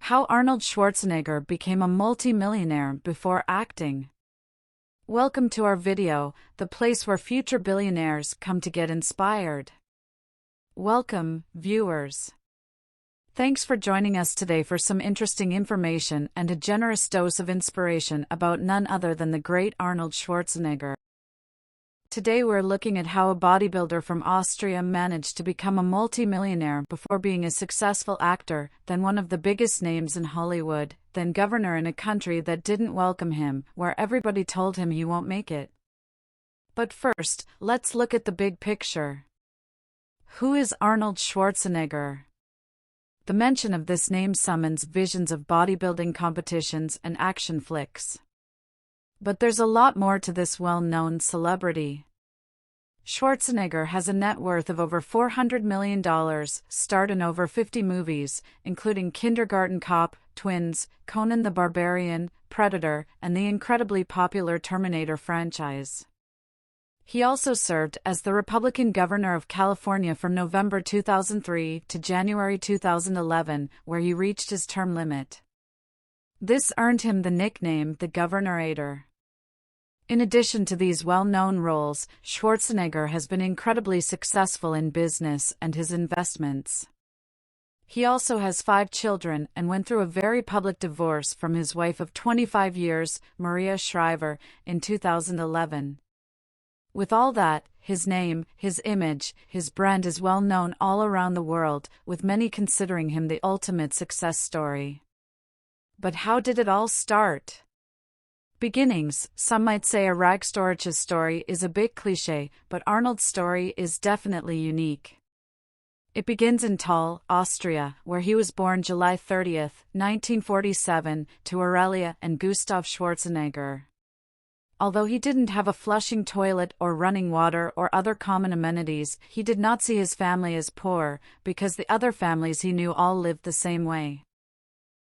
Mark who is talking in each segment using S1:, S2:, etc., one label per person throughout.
S1: How Arnold Schwarzenegger became a multi-millionaire before acting. Welcome to our video, the place where future billionaires come to get inspired. Welcome, viewers. Thanks for joining us today for some interesting information and a generous dose of inspiration about none other than the great Arnold Schwarzenegger. Today we're looking at how a bodybuilder from Austria managed to become a multi-millionaire before being a successful actor, then one of the biggest names in Hollywood, then governor in a country that didn't welcome him, where everybody told him he won't make it. But first, let's look at the big picture. Who is Arnold Schwarzenegger? The mention of this name summons visions of bodybuilding competitions and action flicks. But there's a lot more to this well-known celebrity. Schwarzenegger has a net worth of over $400 million, starred in over 50 movies, including Kindergarten Cop, Twins, Conan the Barbarian, Predator, and the incredibly popular Terminator franchise. He also served as the Republican governor of California from November 2003 to January 2011, where he reached his term limit. This earned him the nickname the Governorator. In addition to these well-known roles, Schwarzenegger has been incredibly successful in business and his investments. He also has 5 children and went through a very public divorce from his wife of 25 years, Maria Shriver, in 2011. With all that, his name, his image, his brand is well known all around the world, with many considering him the ultimate success story. But how did it all start? Beginnings. Some might say a rag's story is a bit cliché, but Arnold's story is definitely unique. It begins in Thal, Austria, where he was born July 30, 1947, to Aurelia and Gustav Schwarzenegger. Although he didn't have a flushing toilet or running water or other common amenities, he did not see his family as poor, because the other families he knew all lived the same way.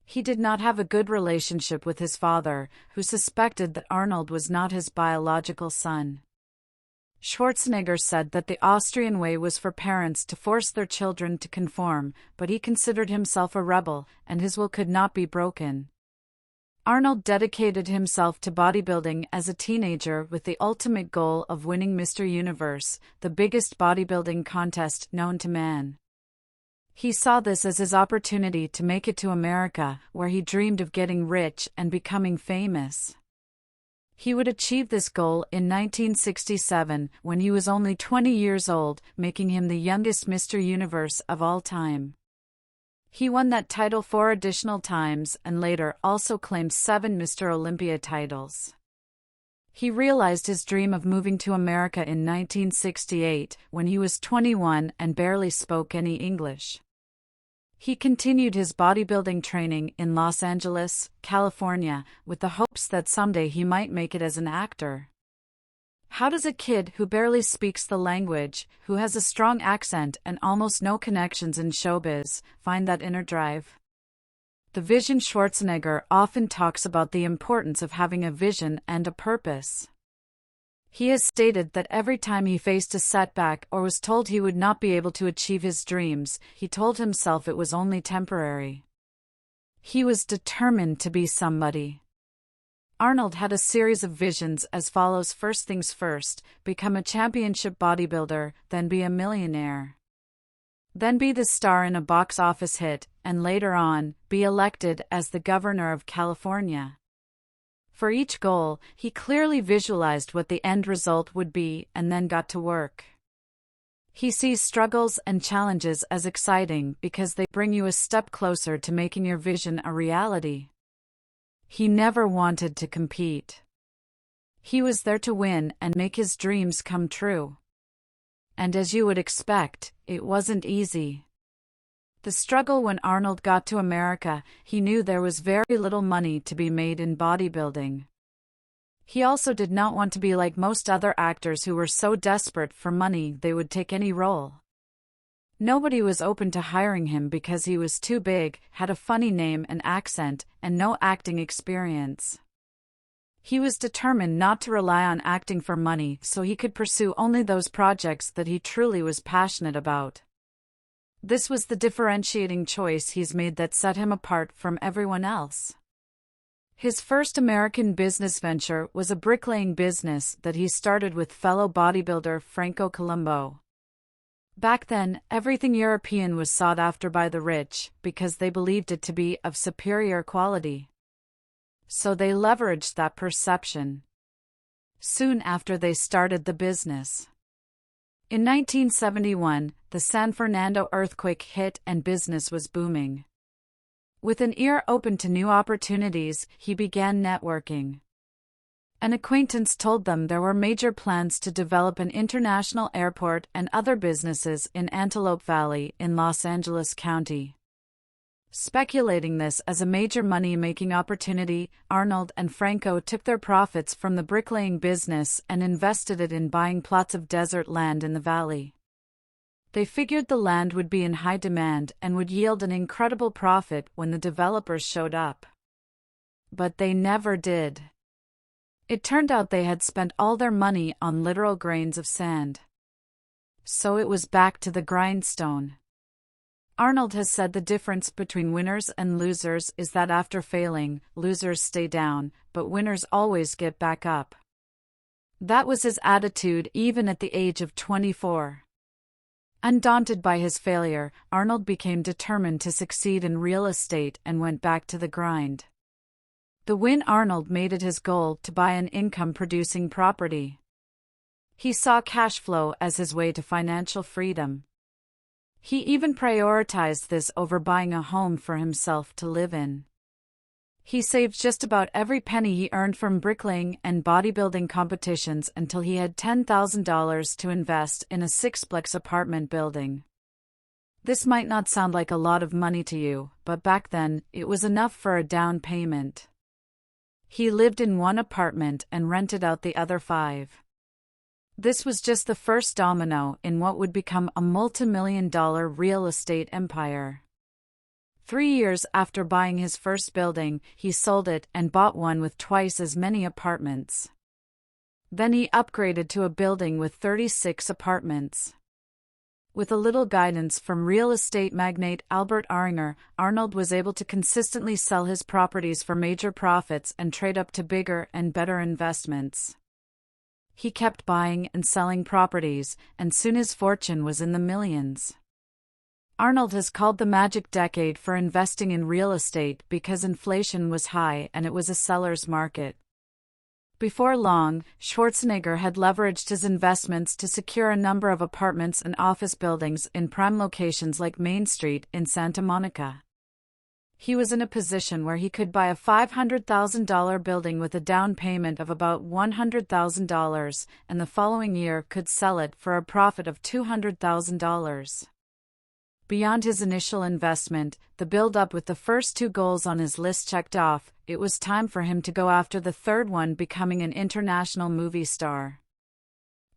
S1: He did not have a good relationship with his father, who suspected that Arnold was not his biological son. Schwarzenegger said that the Austrian way was for parents to force their children to conform, but he considered himself a rebel, and his will could not be broken. Arnold dedicated himself to bodybuilding as a teenager with the ultimate goal of winning Mr. Universe, the biggest bodybuilding contest known to man. He saw this as his opportunity to make it to America, where he dreamed of getting rich and becoming famous. He would achieve this goal in 1967, when he was only 20 years old, making him the youngest Mr. Universe of all time. He won that title 4 additional times and later also claimed 7 Mr. Olympia titles. He realized his dream of moving to America in 1968, when he was 21 and barely spoke any English. He continued his bodybuilding training in Los Angeles, California, with the hopes that someday he might make it as an actor. How does a kid who barely speaks the language, who has a strong accent and almost no connections in showbiz, find that inner drive? The vision. Schwarzenegger often talks about the importance of having a vision and a purpose. He has stated that every time he faced a setback or was told he would not be able to achieve his dreams, he told himself it was only temporary. He was determined to be somebody. Arnold had a series of visions as follows: first things first, become a championship bodybuilder, then be a millionaire. Then be the star in a box office hit, and later on, be elected as the governor of California. For each goal, he clearly visualized what the end result would be and then got to work. He sees struggles and challenges as exciting because they bring you a step closer to making your vision a reality. He never wanted to compete. He was there to win and make his dreams come true. And as you would expect, it wasn't easy. The struggle. When Arnold got to America, he knew there was very little money to be made in bodybuilding. He also did not want to be like most other actors who were so desperate for money they would take any role. Nobody was open to hiring him because he was too big, had a funny name and accent, and no acting experience. He was determined not to rely on acting for money so he could pursue only those projects that he truly was passionate about. This was the differentiating choice he's made that set him apart from everyone else. His first American business venture was a bricklaying business that he started with fellow bodybuilder Franco Columbu. Back then, everything European was sought after by the rich because they believed it to be of superior quality. So they leveraged that perception. Soon after they started the business. In 1971, the San Fernando earthquake hit and business was booming. With an ear open to new opportunities, he began networking. An acquaintance told them there were major plans to develop an international airport and other businesses in Antelope Valley in Los Angeles County. Speculating this as a major money-making opportunity, Arnold and Franco took their profits from the bricklaying business and invested it in buying plots of desert land in the valley. They figured the land would be in high demand and would yield an incredible profit when the developers showed up. But they never did. It turned out they had spent all their money on literal grains of sand. So it was back to the grindstone. Arnold has said the difference between winners and losers is that after failing, losers stay down, but winners always get back up. That was his attitude even at the age of 24. Undaunted by his failure, Arnold became determined to succeed in real estate and went back to the grind. The win Arnold made it his goal to buy an income-producing property. He saw cash flow as his way to financial freedom. He even prioritized this over buying a home for himself to live in. He saved just about every penny he earned from bricklaying and bodybuilding competitions until he had $10,000 to invest in a sixplex apartment building. This might not sound like a lot of money to you, but back then, it was enough for a down payment. He lived in one apartment and rented out the other 5. This was just the first domino in what would become a multi-million-dollar real estate empire. 3 years after buying his first building, he sold it and bought one with twice as many apartments. Then he upgraded to a building with 36 apartments. With a little guidance from real estate magnate Albert Aringer, Arnold was able to consistently sell his properties for major profits and trade up to bigger and better investments. He kept buying and selling properties, and soon his fortune was in the millions. Arnold has called the magic decade for investing in real estate because inflation was high and it was a seller's market. Before long, Schwarzenegger had leveraged his investments to secure a number of apartments and office buildings in prime locations like Main Street in Santa Monica. He was in a position where he could buy a $500,000 building with a down payment of about $100,000, and the following year could sell it for a profit of $200,000. Beyond his initial investment, the build-up with the first 2 goals on his list checked off, it was time for him to go after the third one, becoming an international movie star.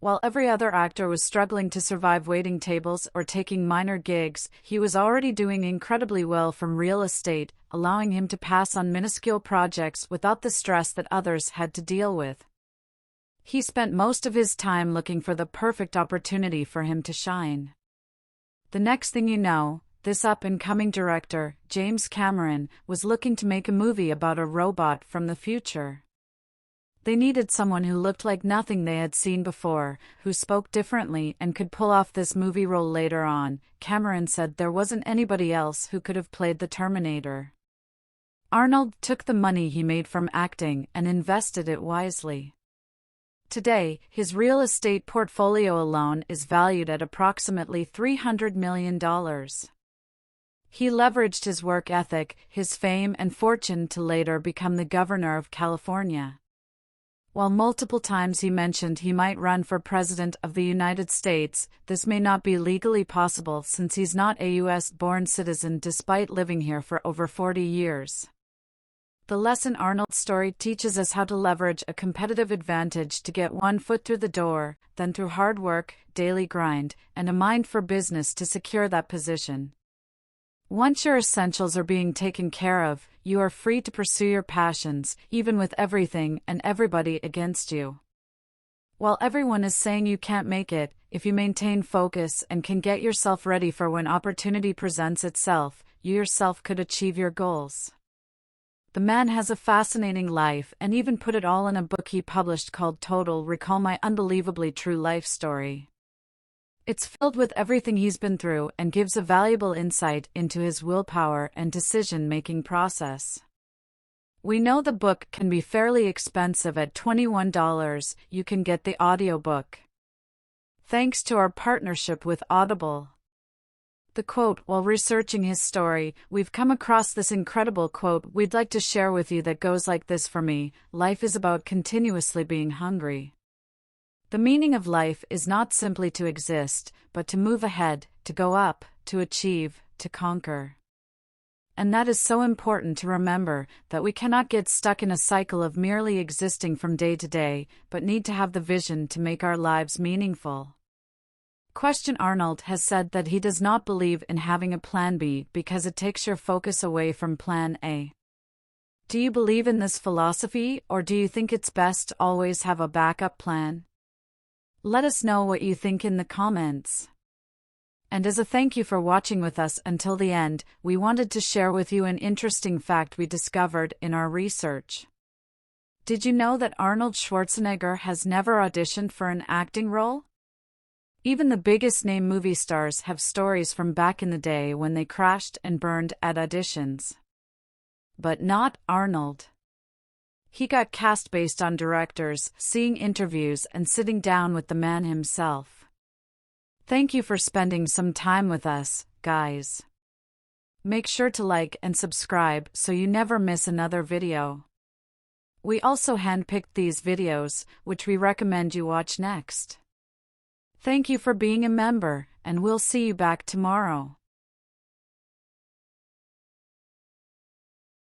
S1: While every other actor was struggling to survive waiting tables or taking minor gigs, he was already doing incredibly well from real estate, allowing him to pass on minuscule projects without the stress that others had to deal with. He spent most of his time looking for the perfect opportunity for him to shine. The next thing you know, this up-and-coming director, James Cameron, was looking to make a movie about a robot from the future. They needed someone who looked like nothing they had seen before, who spoke differently and could pull off this movie role later on. Cameron said there wasn't anybody else who could have played the Terminator. Arnold took the money he made from acting and invested it wisely. Today, his real estate portfolio alone is valued at approximately $300 million. He leveraged his work ethic, his fame and fortune to later become the governor of California. While multiple times he mentioned he might run for president of the United States, this may not be legally possible since he's not a U.S.-born citizen despite living here for over 40 years. The lesson Arnold's story teaches us how to leverage a competitive advantage to get one foot through the door, then through hard work, daily grind, and a mind for business to secure that position. Once your essentials are being taken care of, you are free to pursue your passions, even with everything and everybody against you. While everyone is saying you can't make it, if you maintain focus and can get yourself ready for when opportunity presents itself, you yourself could achieve your goals. The man has a fascinating life and even put it all in a book he published called Total Recall: My Unbelievably True Life Story. It's filled with everything he's been through and gives a valuable insight into his willpower and decision-making process. We know the book can be fairly expensive at $21. You can get the audiobook. Thanks to our partnership with Audible. The quote: while researching his story, we've come across this incredible quote we'd like to share with you that goes like this: for me, life is about continuously being hungry. The meaning of life is not simply to exist, but to move ahead, to go up, to achieve, to conquer. And that is so important to remember, that we cannot get stuck in a cycle of merely existing from day to day, but need to have the vision to make our lives meaningful. Arnold has said that he does not believe in having a plan B because it takes your focus away from plan A. Do you believe in this philosophy, or do you think it's best to always have a backup plan? Let us know what you think in the comments. And as a thank you for watching with us until the end, we wanted to share with you an interesting fact we discovered in our research. Did you know that Arnold Schwarzenegger has never auditioned for an acting role? Even the biggest name movie stars have stories from back in the day when they crashed and burned at auditions. But not Arnold. He got cast based on directors, seeing interviews, and sitting down with the man himself. Thank you for spending some time with us, guys. Make sure to like and subscribe so you never miss another video. We also handpicked these videos, which we recommend you watch next. Thank you for being a member, and we'll see you back tomorrow.